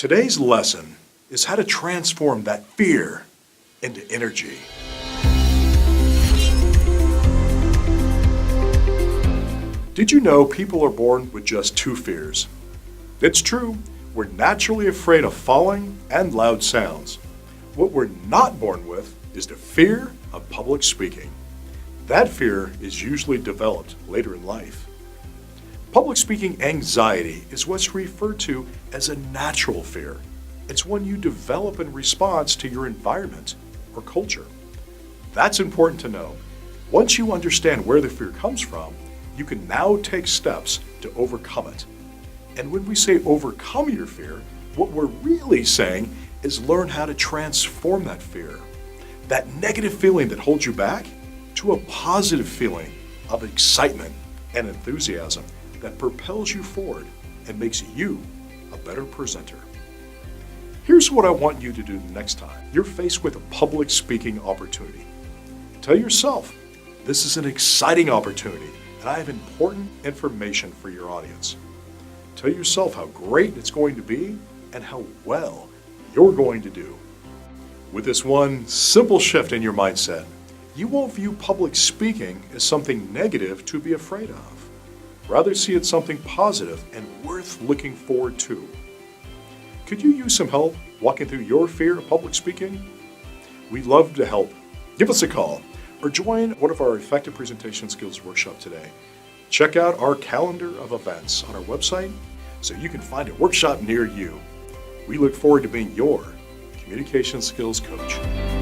Today's lesson is how to transform that fear into energy. Did you know people are born with just two fears? It's true, we're naturally afraid of falling and loud sounds. What we're not born with is the fear of public speaking. That fear is usually developed later in life. Public speaking anxiety is what's referred to as a natural fear. It's one you develop in response to your environment or culture. That's important to know. Once you understand where the fear comes from, you can now take steps to overcome it. And when we say overcome your fear, what we're really saying is learn how to transform that fear, that negative feeling that holds you back, to a positive feeling of excitement and enthusiasm that propels you forward and makes you a better presenter. Here's what I want you to do the next time you're faced with a public speaking opportunity. Tell yourself, this is an exciting opportunity and I have important information for your audience. Tell yourself how great it's going to be and how well you're going to do. With this one simple shift in your mindset, you won't view public speaking as something negative to be afraid of. Rather, see it something positive and worth looking forward to. Could you use some help walking through your fear of public speaking? We'd love to help. Give us a call or join one of our Effective Presentation Skills workshop today. Check out our calendar of events on our website so you can find a workshop near you. We look forward to being your communication skills coach.